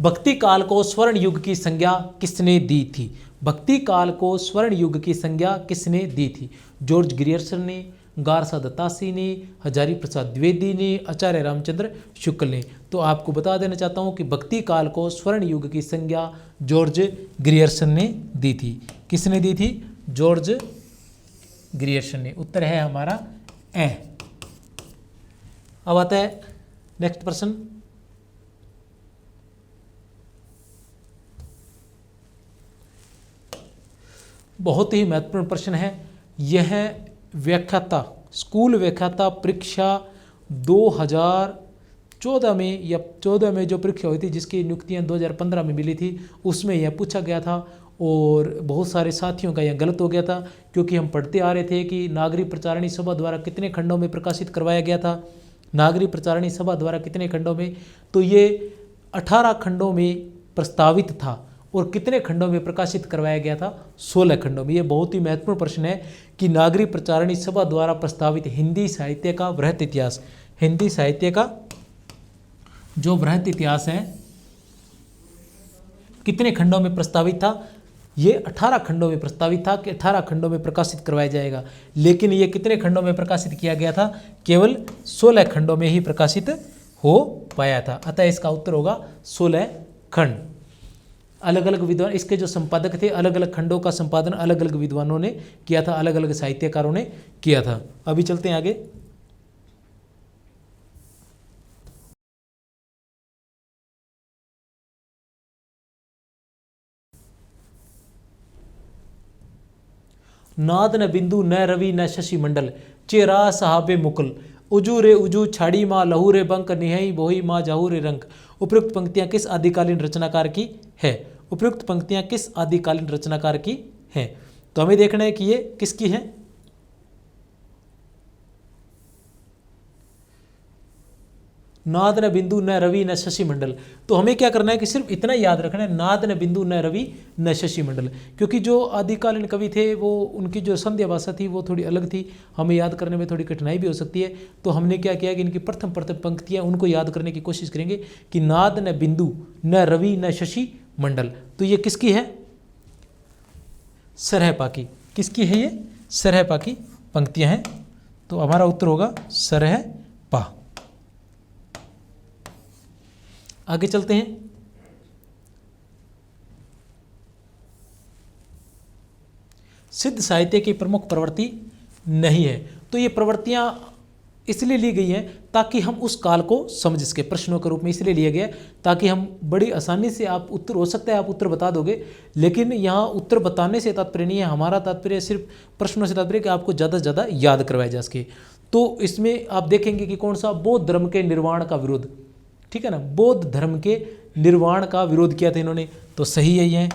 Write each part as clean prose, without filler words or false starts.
भक्ति काल को स्वर्ण युग की संज्ञा किसने दी थी? भक्ति काल को स्वर्ण युग की संज्ञा किसने दी थी? जॉर्ज ग्रियर्सन ने, गारसा दत्तासी ने, हजारी प्रसाद द्विवेदी ने, आचार्य रामचंद्र शुक्ल ने। तो आपको बता देना चाहता हूं कि भक्ति काल को स्वर्ण युग की संज्ञा जॉर्ज ग्रियर्सन ने दी थी। किसने दी थी? जॉर्ज ग्रियर्सन ने। उत्तर है हमारा ए। अब आता है नेक्स्ट प्रश्न। बहुत ही महत्वपूर्ण प्रश्न है यह। व्याख्याता स्कूल व्याख्याता परीक्षा 2014 में या 14 में जो परीक्षा हुई थी, जिसकी नियुक्तियां 2015 में मिली थी, उसमें यह पूछा गया था और बहुत सारे साथियों का यह गलत हो गया था, क्योंकि हम पढ़ते आ रहे थे कि नागरिक प्रचारणी सभा द्वारा कितने खंडों में प्रकाशित करवाया गया था। नागरिक प्रचारणी सभा द्वारा कितने खंडों में? तो ये 18 खंडों में प्रस्तावित था और कितने खंडों में प्रकाशित करवाया गया था? 16 खंडों में। ये बहुत ही महत्वपूर्ण प्रश्न है कि नागरिक प्रचारणी सभा द्वारा प्रस्तावित हिंदी साहित्य का वृहत इतिहास, हिंदी साहित्य का जो वृहत इतिहास है कितने खंडों में प्रस्तावित था? ये 18 खंडों में प्रस्तावित था कि 18 खंडों में प्रकाशित करवाया जाएगा, लेकिन ये कितने खंडों में प्रकाशित किया गया था? केवल 16 खंडों में ही प्रकाशित हो पाया था। अतः इसका उत्तर होगा 16 खंड। अलग अलग विद्वान, इसके जो संपादक थे, अलग अलग खंडों का संपादन अलग अलग विद्वानों ने किया था, अलग अलग साहित्यकारों ने किया था। अभी चलते हैं आगे। नाद न बिंदु न रवि न शशि मंडल, चेरा साहबे मुकुल, उजू रे उजू छाड़ी माँ लहू रे बंक, निहई बोही माँ जाहू रे रंक। उपयुक्त पंक्तियां किस आदिकालीन रचनाकार की है? उपयुक्त पंक्तियां किस आदिकालीन रचनाकार की हैं? तो हमें देखना है कि ये किसकी है। नाद न बिंदु न रवि न शशि मंडल। तो हमें क्या करना है कि सिर्फ इतना याद रखना है, नाद न बिंदु न रवि न शशि मंडल, क्योंकि जो आदिकालीन कवि थे वो उनकी जो संध्या भाषा थी वो थोड़ी अलग थी, हमें याद करने में थोड़ी कठिनाई भी हो सकती है। तो हमने क्या किया कि इनकी प्रथम पंक्तियां उनको याद करने की कोशिश करेंगे कि नाद न बिंदु न रवि न शशि मंडल। तो ये किसकी है? सरहपा की। किसकी है ये? सरहपा की पंक्तियां हैं। तो हमारा उत्तर होगा सरहपा। आगे चलते हैं। सिद्ध साहित्य की प्रमुख प्रवृत्ति नहीं है। तो ये प्रवृत्तियां इसलिए ली गई हैं ताकि हम उस काल को समझ सके। प्रश्नों के रूप में इसलिए लिया गया ताकि हम बड़ी आसानी से, आप उत्तर हो सकता है आप उत्तर बता दोगे, लेकिन यहाँ उत्तर बताने से तात्पर्य नहीं है। हमारा तात्पर्य सिर्फ प्रश्नों से तात्पर्य कि आपको ज़्यादा से ज़्यादा याद करवाया जा सके। तो इसमें आप देखेंगे कि कौन सा? बौद्ध धर्म के निर्वाण का विरोध, ठीक है ना, बौद्ध धर्म के निर्वाण का विरोध किया था इन्होंने। तो सही है, ये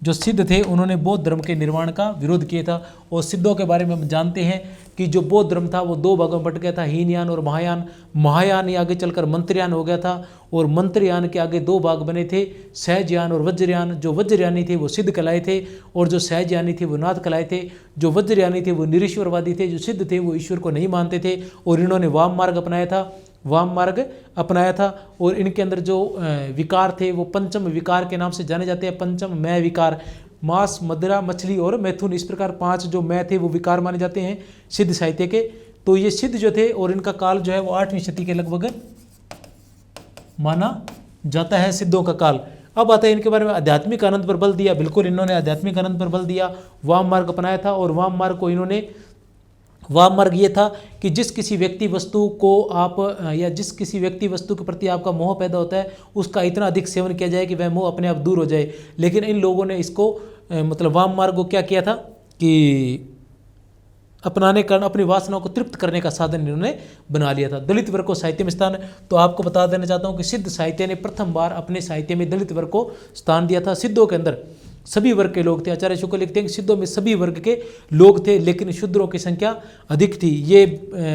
जो सिद्ध थे उन्होंने बौद्ध धर्म के निर्माण का विरोध किया था। और सिद्धों के बारे में हम जानते हैं कि जो बौद्ध धर्म था वो 2 भागों में बट गया था, हीनयान और महायान। महायान ही आगे चलकर मंत्रयान हो गया था और मंत्रयान के आगे 2 भाग बने थे, सहजयान और वज्रयान। जो वज्रयानी थे वो सिद्ध कहलाए थे और जो सहजयानी थे वो नाथ कहलाए थे। जो वज्रयानी थे वो निरीश्वरवादी थे, जो सिद्ध थे वो ईश्वर को नहीं मानते थे और इन्होंने वाम मार्ग अपनाया था, वाम मार्ग अपनाया था। और इनके अंदर जो विकार थे वो पंचम विकार के नाम से जाने जाते हैं। पंचम मैं विकार, मांस, मदिरा, मछली और मैथुन, इस प्रकार 5 जो मैं थे वो विकार माने जाते हैं सिद्ध साहित्य के। तो ये सिद्ध जो थे और इनका काल जो है वो 8वीं शती के लगभग माना जाता है, सिद्धों का काल। अब आता है इनके बारे में, आध्यात्मिक आनंद पर बल दिया। बिल्कुल इन्होंने आध्यात्मिक आनंद पर बल दिया, वाम मार्ग अपनाया था। और वाम मार्ग को इन्होंने, वाम मार्ग ये था कि जिस किसी व्यक्ति वस्तु को आप या जिस किसी व्यक्ति वस्तु के प्रति आपका मोह पैदा होता है उसका इतना अधिक सेवन किया जाए कि वह मोह अपने आप दूर हो जाए। लेकिन इन लोगों ने इसको मतलब वाम मार्ग को क्या किया था कि अपनाने कारण अपनी वासनाओं को तृप्त करने का साधन इन्होंने बना लिया था। दलित वर्ग को साहित्य में स्थान, तो आपको बता देना चाहता हूँ कि सिद्ध साहित्य ने प्रथम बार अपने साहित्य में दलित वर्ग को स्थान दिया था। सिद्धों के अंदर सभी वर्ग के लोग थे। आचार्य शुक्ल लिखते हैं कि सिद्धों में सभी वर्ग के लोग थे, लेकिन शूद्रों की संख्या अधिक थी। ये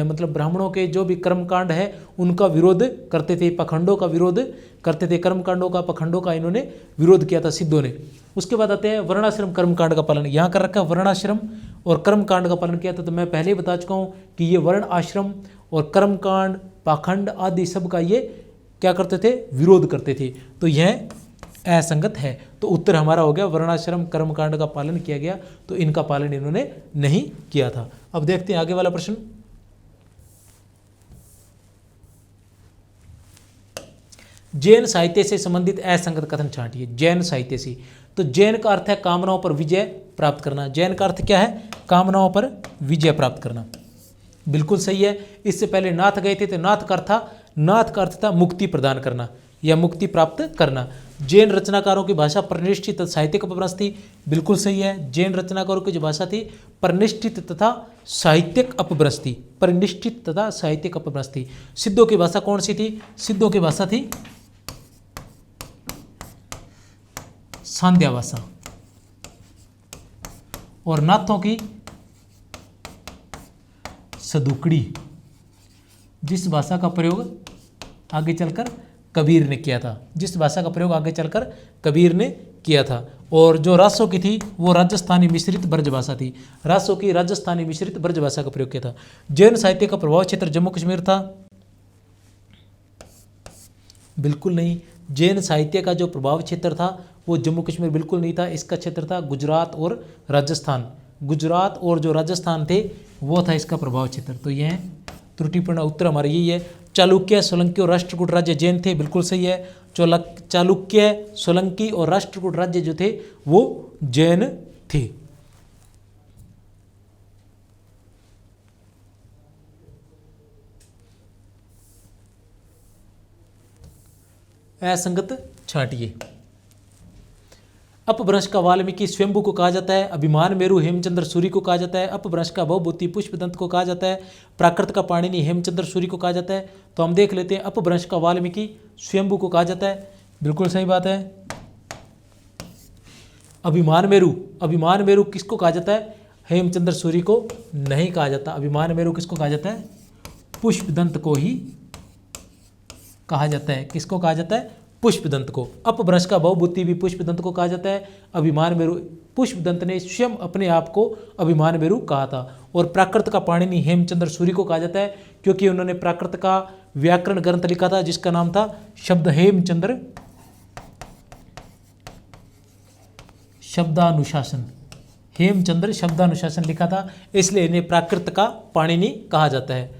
मतलब ब्राह्मणों के जो भी कर्मकांड है उनका विरोध करते थे, पखंडों का विरोध करते थे। कर्मकांडों का, पखंडों का इन्होंने विरोध किया था सिद्धों ने। उसके बाद आते हैं वर्णाश्रम कर्मकांड का पालन। यहाँ कर रखा वर्णाश्रम और कर्मकांड का पालन किया था। तो मैं पहले ही बता चुका हूँ कि ये वर्ण आश्रम और कर्मकांड, पाखंड आदि सब का ये क्या करते थे? विरोध करते थे। तो यह असंगत है। तो उत्तर हमारा हो गया वर्णाश्रम कर्मकांड का पालन किया गया, तो इनका पालन इन्होंने नहीं किया था। अब देखते हैं आगे वाला प्रश्न। जैन साहित्य से संबंधित असंगत कथन छांटिए। जैन साहित्य से, तो जैन का अर्थ है कामनाओं पर विजय प्राप्त करना। जैन का अर्थ क्या है? कामनाओं पर विजय प्राप्त करना। बिल्कुल सही है। इससे पहले नाथ गए थे, तो नाथ का अर्थ था मुक्ति प्रदान करना या मुक्ति प्राप्त करना। जैन रचनाकारों की भाषा परिनिष्ठित साहित्यिक अपभ्रंश थी। बिल्कुल सही है। जैन रचनाकारों की जो भाषा थी परिनिष्ठित तथा साहित्यिक अपभ्रंश थी। परिनिष्ठित तथा साहित्यिक अपभ्रंश थी। सिद्धों की भाषा कौन सी थी? सिद्धों की भाषा थी सांध्या भाषा। और नाथों की सदुकड़ी, जिस भाषा का प्रयोग आगे चलकर कबीर ने किया था। जिस भाषा का प्रयोग आगे चलकर कबीर ने किया था। और जो रासों की थी वो राजस्थानी मिश्रित ब्रज भाषा थी। रासों की राजस्थानी मिश्रित ब्रज भाषा का प्रयोग किया था। जैन साहित्य का प्रभाव क्षेत्र जम्मू कश्मीर था। बिल्कुल नहीं। जैन साहित्य का जो प्रभाव क्षेत्र था वो जम्मू कश्मीर बिल्कुल नहीं था। इसका क्षेत्र था गुजरात और राजस्थान। गुजरात और जो राजस्थान थे वो था इसका प्रभाव क्षेत्र। तो यह त्रुटिपूर्ण उत्तर हमारा यही है। चालुक्य, सोलंकी और राष्ट्रकूट राज्य जैन थे। बिल्कुल सही है। चालुक्य, सोलंकी और राष्ट्रकूट राज्य जो थे वो जैन थे। असंगत छांटिए। अपभ्रंश का वाल्मीकि स्वयंभू को कहा जाता है। अभिमान मेरु हेमचंद्र सूरी को कहा जाता है। अपभ्रंश का भवभूति पुष्पदंत को कहा जाता है। प्राकृत का पाणिनि हेमचंद्र सूरी को कहा जाता है। तो हम देख लेते हैं। अपभ्रंश का वाल्मीकि स्वयंभू को कहा जाता है। बिल्कुल सही बात है। अभिमान मेरु किसको कहा जाता है? हेमचंद्र सूरी को नहीं कहा जाता। अभिमान मेरु किसको कहा जाता है? पुष्पदंत को ही कहा जाता है। किसको कहा जाता है? पुष्पदंत को। अपभ्रंश का भवभूति भी पुष्पदंत को कहा जाता है। अभिमान मेरु, पुष्पदंत ने स्वयं अपने आप को अभिमान मेरु कहा था। और प्राकृत का पाणिनि हेमचंद्र सूरी को कहा जाता है क्योंकि उन्होंने प्राकृत का व्याकरण ग्रंथ लिखा था जिसका नाम था शब्द हेमचंद्र शब्दानुशासन। हेमचंद्र शब्दानुशासन लिखा था, इसलिए इन्हें प्राकृत का पाणिनि कहा जाता है।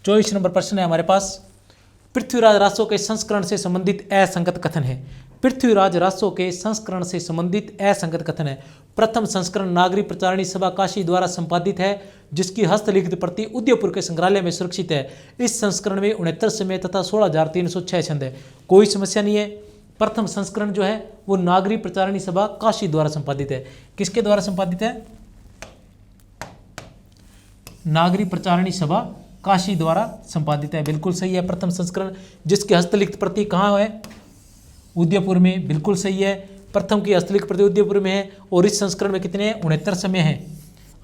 चौबीस नंबर प्रश्न है हमारे पास। पृथ्वीराज रासो के संस्करण से संबंधित असंगत कथन है। पृथ्वीराज रासो के संस्करण से संबंधित असंगत कथन है। प्रथम संस्करण नागरी प्रचारणी सभा काशी द्वारा संपादित है, जिसकी हस्तलिखित प्रति उदयपुर के संग्रहालय में सुरक्षित है। इस संस्करण में 69 समय तथा 16,306 छंद है। कोई समस्या नहीं है। प्रथम संस्करण जो है वो नागरी प्रचारणी सभा काशी द्वारा संपादित है। किसके द्वारा संपादित है? नागरी प्रचारणी सभा काशी द्वारा संपादित है। बिल्कुल सही है। प्रथम संस्करण जिसकी हस्तलिखित प्रति कहाँ है? उदयपुर में। बिल्कुल सही है। प्रथम की हस्तलिखित प्रति उदयपुर में है। और इस संस्करण में कितने हैं? 69 समय है।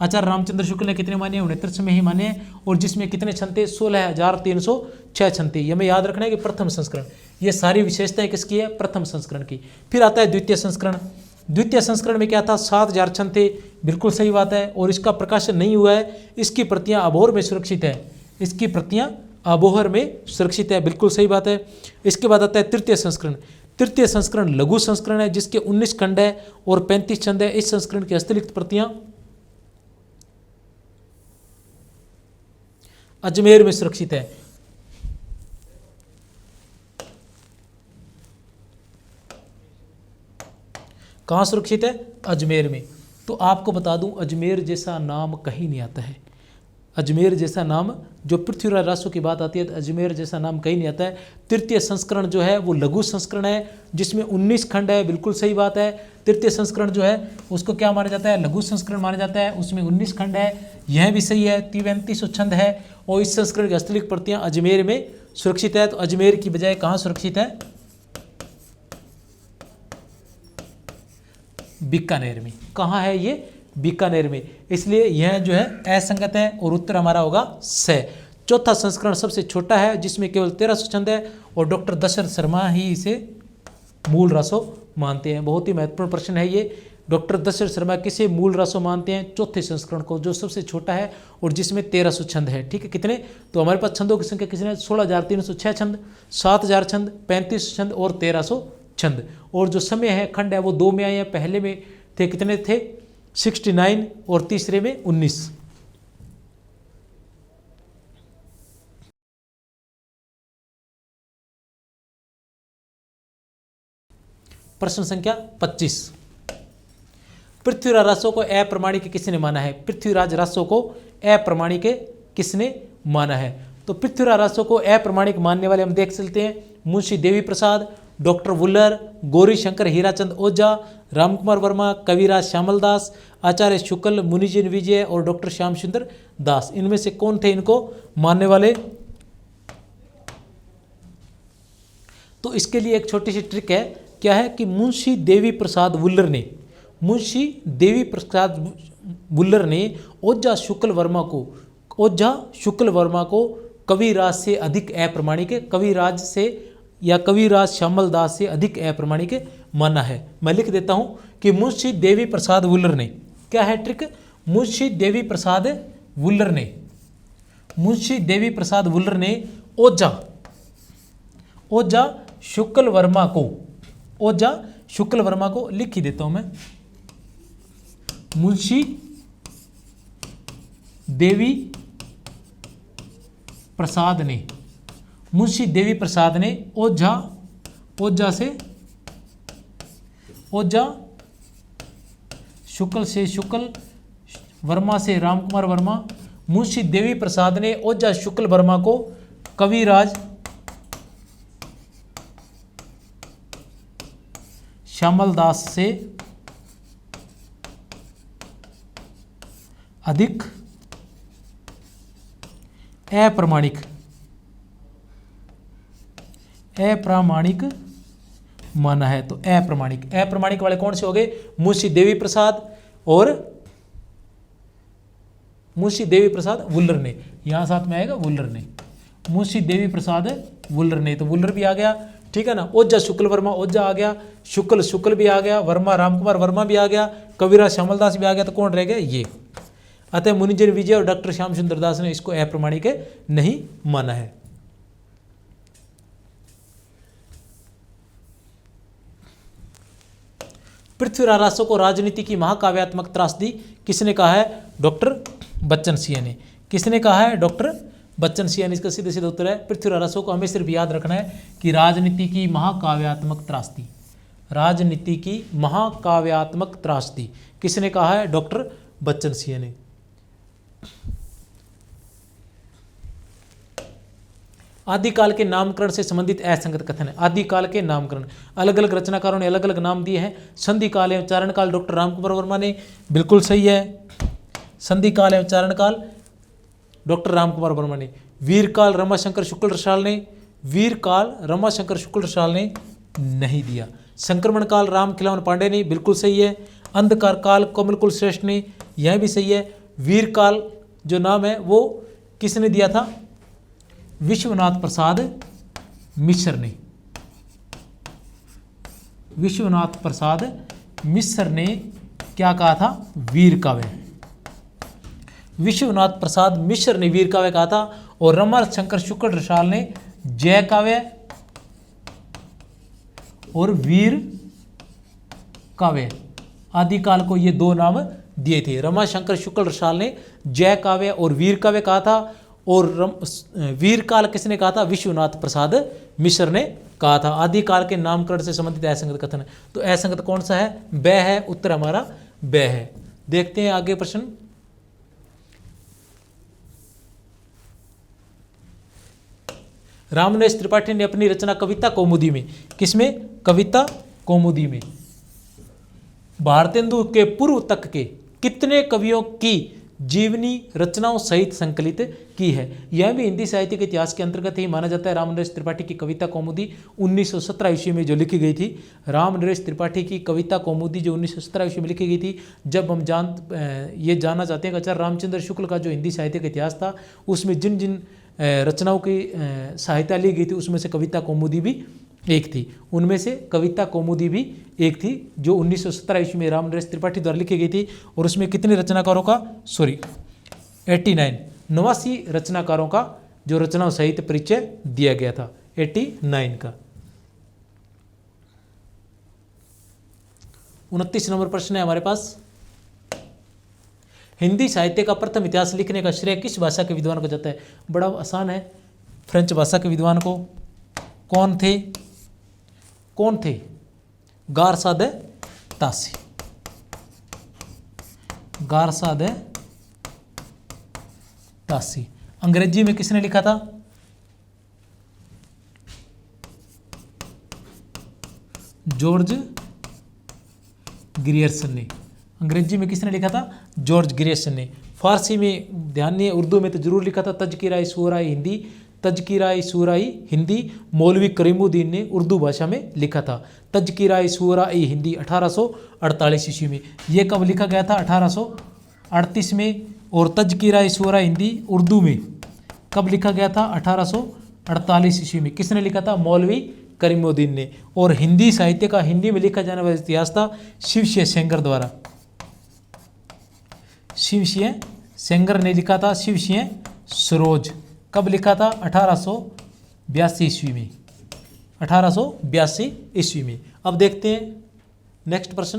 आचार्य रामचंद्र शुक्ल ने कितने माने? 69 समय ही माने। और जिसमें कितने छंद थे? 16,306 छंद थे। ये हमें याद रखना है कि प्रथम संस्करण, ये सारी विशेषताएं किसकी है? प्रथम संस्करण की। फिर आता है द्वितीय संस्करण। द्वितीय संस्करण में क्या था? 7,000 छंद थे। बिल्कुल सही बात है। और इसका प्रकाशन नहीं हुआ है। इसकी प्रतियां अबोहर में सुरक्षित है। इसकी प्रतियां अबोहर में सुरक्षित है। बिल्कुल सही बात है। इसके बाद आता है तृतीय संस्करण। तृतीय संस्करण लघु संस्करण है जिसके 19 खंड है और 35 छंद है। इस संस्करण की हस्तलिखित प्रतियां अजमेर में सुरक्षित है। कहाँ सुरक्षित है? अजमेर में। तो आपको बता दूं, अजमेर जैसा नाम कहीं नहीं आता है। अजमेर जैसा नाम, जो पृथ्वीराज रासो की बात आती है तो अजमेर जैसा नाम कहीं नहीं आता है। तृतीय संस्करण जो है वो लघु संस्करण है जिसमें 19 खंड है। बिल्कुल सही बात है। तृतीय संस्करण जो है उसको क्या माना जाता है? लघु संस्करण माना जाता है। उसमें 19 खंड है। यह भी सही है। 3300 छंद है। और इस संस्करण की हस्तलिखित प्रतियां अजमेर में सुरक्षित है। तो अजमेर की बजाय कहाँ सुरक्षित है? बीकानेर में। कहाँ है ये? बीकानेर में। इसलिए यह जो है असंगत है और उत्तर हमारा होगा स। चौथा संस्करण सबसे छोटा है जिसमें केवल 1300 छंद है और डॉक्टर दशरथ शर्मा ही इसे मूल रासो मानते हैं। बहुत ही महत्वपूर्ण प्रश्न है ये। डॉक्टर दशरथ शर्मा किसे मूल रासो मानते हैं? चौथे संस्करण को, जो सबसे छोटा है और जिसमें 1300 छंद है। ठीक है, कितने? तो हमारे पास छंदों की संख्या कितने? 16,306 छंद, 7,000 छंद, 35 छंद और 1300 छंद। और जो समय है, खंड है, वो 2 में आए हैं। पहले में थे कितने थे? 69 और तीसरे में 19। प्रश्न संख्या 25। पृथ्वीराज रासो को अप्रमाणिक किसने माना है? पृथ्वीराज रासो को अप्रमाणिक किसने माना है? तो पृथ्वीराज रासो को अप्रमाणिक मानने वाले हम देख चलते हैं। मुंशी देवी प्रसाद, डॉक्टर वुल्लर, गौरी शंकर हीराचंद ओझा, रामकुमार वर्मा, कविराज श्यामल दास, आचार्य शुक्ल, मुनिजिन विजय और डॉक्टर श्याम सुंदर दास। इनमें से कौन थे इनको मानने वाले? तो इसके लिए एक छोटी सी ट्रिक है। क्या है कि मुंशी देवी प्रसाद वुल्लर ने ओझा शुक्ल वर्मा को कविराज से अधिक अप्रमाणिक, कविराज से या कविराज श्यामल दास से अधिक अप्रमाणिक माना है। मैं लिख देता हूं कि मुंशी देवी प्रसाद वुल्लर ने, क्या है ट्रिक? मुंशी देवी प्रसाद वुल्लर ने ओझा शुक्ल वर्मा को लिख ही देता हूं मैं। मुंशी देवी प्रसाद ने ओझा शुक्ल से शुक्ल, वर्मा से रामकुमार वर्मा। मुंशी देवी प्रसाद ने ओझा शुक्ल वर्मा को कविराज श्यामल दास से अधिक अप्रामाणिक माना है। तो अप्रामाणिक वाले कौन से हो गए? मुंशी देवी प्रसाद वुल्लर ने, यहां साथ में आएगा वुल्लर ने, मुंशी देवी प्रसाद वुल्लर ने, तो वुल्लर भी आ गया। ठीक है ना। ओझा शुक्ल वर्मा, ओझा आ गया, शुक्ल भी आ गया, वर्मा रामकुमार वर्मा भी आ गया, कविराज श्यामल दास भी आ गया। तो कौन रह गया? ये। अतः मुनिजन विजय और डॉक्टर श्याम सुंदर दास ने इसको अप्रमाणिक नहीं माना है। पृथ्वीराज रासो को राजनीति की महाकाव्यात्मक त्रासदी किसने कहा है? डॉक्टर बच्चन सिंह ने। किसने कहा है? डॉक्टर बच्चन सिंह ने। इसका सीधे सीधा उत्तर है पृथ्वीराज रासो को। हमें सिर्फ याद रखना है कि राजनीति की महाकाव्यात्मक त्रासदी किसने कहा है? डॉक्टर बच्चन सिंह ने। आदिकाल के नामकरण से संबंधित असंगत कथन है। आदिकाल के नामकरण, अलग अलग रचनाकारों ने अलग अलग नाम दिए हैं। संधि काल एवं चारण काल डॉक्टर रामकुमार वर्मा ने, बिल्कुल सही है। संधि काल एवं चारण काल डॉक्टर रामकुमार वर्मा ने। वीरकाल रमाशंकर शुक्ल रसाल ने नहीं दिया। संक्रमण काल राम खिलावन पांडे ने, बिल्कुल सही है। अंधकार काल कमल कुल श्रेष्ठ ने, यह भी सही है। वीरकाल जो नाम है वो किसने दिया था? विश्वनाथ प्रसाद मिश्र ने क्या कहा था? वीर काव्य। विश्वनाथ प्रसाद मिश्र ने वीर काव्य कहा था। और रमाशंकर शुक्ल रसाल ने जय काव्य और वीर काव्य, आदिकाल को ये दो नाम दिए थे। रमाशंकर शुक्ल रसाल ने जय काव्य और वीर काव्य कहा था। और वीर काल किसने कहा था? विश्वनाथ प्रसाद मिश्र ने कहा था। आदिकाल के नामकरण से संबंधित असंगत कथन है। तो असंगत कौन सा है? ब है। उत्तर हमारा ब है। देखते हैं आगे प्रश्न। रामनरेश त्रिपाठी ने अपनी रचना कविता कौमुदी में, किसमें? कविता कौमुदी में भारतेंदु के पूर्व तक के कितने कवियों की जीवनी रचनाओं सहित संकलित की है? यह भी हिंदी साहित्य के इतिहास के अंतर्गत ही माना जाता है। रामनरेश त्रिपाठी की कविता कौमुदी 1917 ईस्वी में जो लिखी गई थी। रामनरेश त्रिपाठी की कविता कौमुदी जो 1917 ईस्वी में लिखी गई थी। जब हम ये जानना चाहते हैं कि आचार्य रामचंद्र शुक्ल का जो हिंदी साहित्य का इतिहास था उसमें जिन जिन रचनाओं की सहायता ली गई थी उसमें से कविता कौमुदी भी एक थी। उनमें से कविता कौमुदी भी एक थी, जो 1917 ईस्वी में रामनरेश त्रिपाठी द्वारा लिखी गई थी। और उसमें कितने रचनाकारों का, 89 रचनाकारों का जो रचना सहित परिचय दिया गया था, 89 का। 29 नंबर प्रश्न है हमारे पास, हिंदी साहित्य का प्रथम इतिहास लिखने का श्रेय किस भाषा के विद्वान को जाता है? बड़ा आसान है, फ्रेंच भाषा के विद्वान को। कौन थे? गारसा दे तासी। गारसा दे तासी। अंग्रेजी में किसने लिखा था? जॉर्ज ग्रियर्सन ने। अंग्रेजी में किसने लिखा था? जॉर्ज ग्रियर्सन ने। फारसी में ध्यान नहीं है, उर्दू में तो जरूर लिखा था, तज़किरा-ए शूरा-ए हिंदी। तज़किरा-ए शूरा-ए हिंदी मौलवी करीमुद्दीन ने उर्दू भाषा में लिखा था। तज़किरा-ए शूरा-ए हिंदी 1848 ईस्वी में। ये कब लिखा गया था? 1838 में। और तज़किरा-ए शूरा-ए हिंदी उर्दू में कब लिखा गया था? 1848 ईस्वी में। किसने लिखा था? मौलवी करीमुद्दीन ने। और हिंदी साहित्य का हिंदी में लिखा जाने वाला इतिहास था शिवसिंह सेंगर द्वारा। शिवसिंह सेंगर ने लिखा था। शिवसिंह सरोज कब लिखा था? 1882 ईस्वी में। 1882 ईस्वी में। अब देखते हैं नेक्स्ट प्रश्न।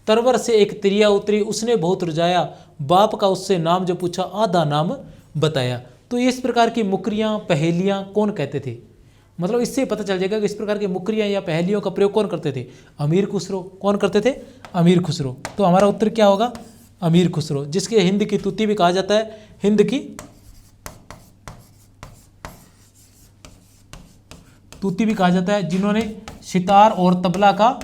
तरवर से एक तिरिया उतरी, उसने बहुत रुझाया, बाप का उससे नाम जो पूछा, आधा नाम बताया। तो इस प्रकार की मुकरियां, पहेलियां कौन कहते थे? मतलब इससे पता चल जाएगा कि इस प्रकार की मुकरियां या पहेलियों का प्रयोग कौन करते थे? अमीर खुसरो। कौन करते थे? अमीर खुसरो। तो हमारा उत्तर क्या होगा? अमीर खुसरो, जिसके हिंद की तूती भी कहा जाता है। हिंद की तूती भी कहा जाता है, जिन्होंने सितार और तबला का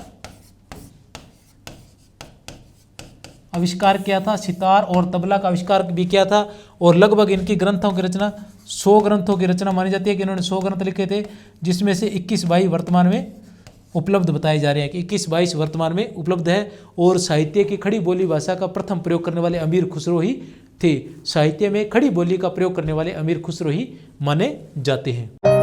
आविष्कार किया था। सितार और तबला का आविष्कार भी किया था। और लगभग इनकी ग्रंथों की रचना 100 ग्रंथों की रचना मानी जाती है कि इन्होंने 100 ग्रंथ लिखे थे, जिसमें से 21-22 वर्तमान में उपलब्ध बताए जा रहे हैं कि 21-22 वर्तमान में उपलब्ध है। और साहित्य की खड़ी बोली भाषा का प्रथम प्रयोग करने वाले अमीर खुसरो ही थे। साहित्य में खड़ी बोली का प्रयोग करने वाले अमीर खुसरो ही माने जाते हैं।